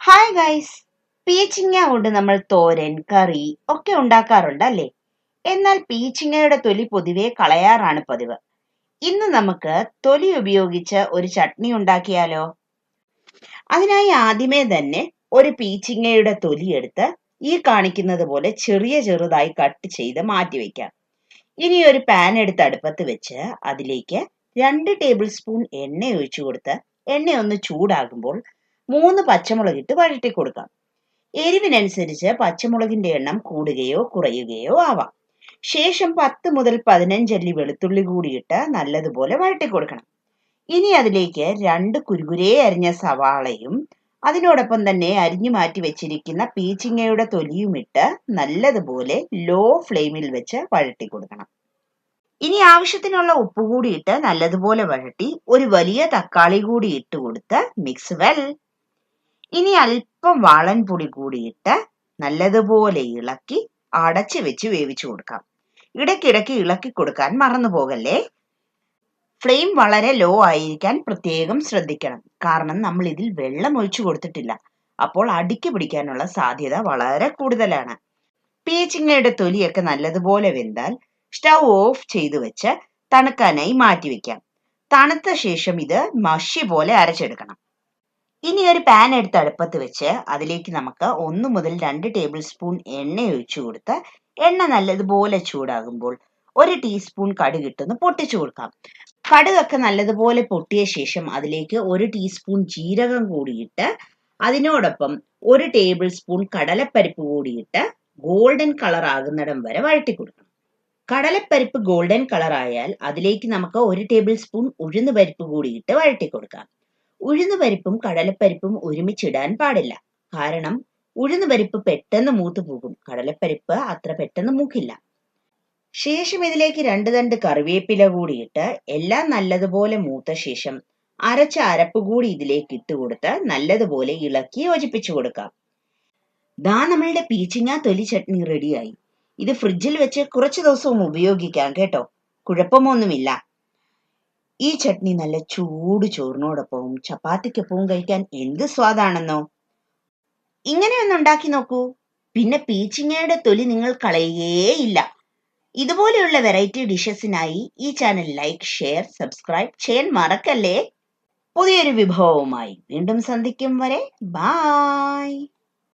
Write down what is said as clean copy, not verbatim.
Hi guys, പീച്ചിങ്ങ കൊണ്ട് നമ്മൾ തോരൻ, കറി ഒക്കെ ഉണ്ടാക്കാറുണ്ട് അല്ലേ? എന്നാൽ പീച്ചിങ്ങയുടെ തൊലി പൊതുവെ കളയാറാണ് പതിവ്. ഇന്ന് നമുക്ക് തൊലി ഉപയോഗിച്ച് ഒരു ചട്നി ഉണ്ടാക്കിയാലോ? അതിനായി ആദ്യമേ തന്നെ ഒരു പീച്ചിങ്ങയുടെ തൊലി എടുത്ത് ഈ കാണിക്കുന്നത് പോലെ ചെറുതായി കട്ട് ചെയ്ത് മാറ്റിവെക്കാം. ഇനി ഒരു പാൻ എടുത്ത് അടുപ്പത്ത് വെച്ച് അതിലേക്ക് 2 ടേബിൾ സ്പൂൺ എണ്ണ ഒഴിച്ചു കൊടുത്ത് എണ്ണ ഒന്ന് ചൂടാകുമ്പോൾ 3 പച്ചമുളകിട്ട് വഴറ്റി കൊടുക്കാം. എരിവിനനുസരിച്ച് പച്ചമുളകിന്റെ എണ്ണം കൂടുകയോ കുറയുകയോ ആവാം. ശേഷം 10 മുതൽ 15 അല്ലി വെളുത്തുള്ളി കൂടിയിട്ട് നല്ലതുപോലെ വഴറ്റി കൊടുക്കണം. ഇനി അതിലേക്ക് 2 കുരുകുരേ അരിഞ്ഞ സവാളയും അതിനോടൊപ്പം തന്നെ അരിഞ്ഞു മാറ്റി വെച്ചിരിക്കുന്ന പീച്ചിങ്ങയുടെ തൊലിയും ഇട്ട് നല്ലതുപോലെ ലോ ഫ്ലെയിമിൽ വെച്ച് വഴറ്റി കൊടുക്കണം. ഇനി ആവശ്യത്തിനുള്ള ഉപ്പ് കൂടി ഇട്ട് നല്ലതുപോലെ വഴറ്റി ഒരു വലിയ തക്കാളി കൂടി ഇട്ട് കൊടുത്ത് മിക്സ് വെൽ. ഇനി അല്പം വാളൻപൊടി കൂടിയിട്ട് നല്ലതുപോലെ ഇളക്കി അടച്ചു വെച്ച് വേവിച്ചു കൊടുക്കാം. ഇടയ്ക്കിടയ്ക്ക് ഇളക്കി കൊടുക്കാൻ മറന്നു പോകല്ലേ. ഫ്ലെയിം വളരെ ലോ ആയിരിക്കാൻ പ്രത്യേകം ശ്രദ്ധിക്കണം. കാരണം നമ്മൾ ഇതിൽ വെള്ളം ഒഴിച്ചു കൊടുത്തിട്ടില്ല. അപ്പോൾ അടിക്ക് പിടിക്കാനുള്ള സാധ്യത വളരെ കൂടുതലാണ്. പീച്ചിങ്ങയുടെ തൊലിയൊക്കെ നല്ലതുപോലെ വെന്താൽ സ്റ്റൗ ഓഫ് ചെയ്തു വെച്ച് തണുക്കാനായി മാറ്റിവെക്കാം. തണുത്ത ശേഷം ഇത് മഷി പോലെ അരച്ചെടുക്കണം. ഇനി ഒരു പാൻ എടുത്ത് അടുപ്പത്ത് വെച്ച് അതിലേക്ക് നമുക്ക് 1 മുതൽ 2 ടേബിൾ സ്പൂൺ എണ്ണ ഒഴിച്ചു കൊടുത്ത് എണ്ണ നല്ലതുപോലെ ചൂടാകുമ്പോൾ 1 ടീസ്പൂൺ കടുകിട്ടൊന്ന് പൊട്ടിച്ചു കൊടുക്കാം. കടുകൊക്കെ നല്ലതുപോലെ പൊട്ടിയ ശേഷം അതിലേക്ക് 1 ടീസ്പൂൺ ജീരകം കൂടിയിട്ട് അതിനോടൊപ്പം 1 ടേബിൾ സ്പൂൺ കടലപ്പരിപ്പ് കൂടിയിട്ട് ഗോൾഡൻ കളർ ആകുന്നിടം വരെ വഴറ്റി കൊടുക്കണം. കടലപ്പരിപ്പ് ഗോൾഡൻ കളർ ആയാൽ അതിലേക്ക് നമുക്ക് 1 ടേബിൾ സ്പൂൺ ഉഴുന്നുപരിപ്പ് കൂടിയിട്ട് വഴറ്റി കൊടുക്കാം. ഉഴുന്നുപരിപ്പും കടലപ്പരിപ്പും ഒരുമിച്ചിടാൻ പാടില്ല. കാരണം ഉഴുന്നുപരിപ്പ് പെട്ടെന്ന് മൂത്തു പോകും, കടലപ്പരിപ്പ് അത്ര പെട്ടെന്ന് മൂക്കില്ല. ശേഷം ഇതിലേക്ക് 2 തണ്ട് കറിവേപ്പില കൂടിയിട്ട് എല്ലാം നല്ലതുപോലെ മൂത്ത ശേഷം അരച്ച അരപ്പ് കൂടി ഇതിലേക്ക് ഇട്ട് കൊടുത്ത് നല്ലതുപോലെ ഇളക്കി യോജിപ്പിച്ചു കൊടുക്കാം. ദാ നമ്മളുടെ പീച്ചിങ്ങ തൊലി ചട്നി റെഡിയായി. ഇത് ഫ്രിഡ്ജിൽ വെച്ച് കുറച്ച് ദിവസവും ഉപയോഗിക്കാം കേട്ടോ, കുഴപ്പമൊന്നുമില്ല. ഈ ചട്നി നല്ല ചൂട് ചോറിനോടൊപ്പവും ചപ്പാത്തിക്കൊപ്പവും കഴിക്കാൻ എന്ത് സ്വാദാണെന്നോ. ഇങ്ങനെയൊന്ന് ഉണ്ടാക്കി നോക്കൂ. പിന്നെ പീച്ചിങ്ങയുടെ തൊലി നിങ്ങൾ കളയുകയേയില്ല. ഇതുപോലെയുള്ള വെറൈറ്റി ഡിഷസിനായി ഈ ചാനൽ ലൈക്ക്, ഷെയർ, സബ്സ്ക്രൈബ് ചെയ്യാൻ മറക്കല്ലേ. പുതിയൊരു വിഭവവുമായി വീണ്ടും സന്ധിക്കും വരെ ബായ്.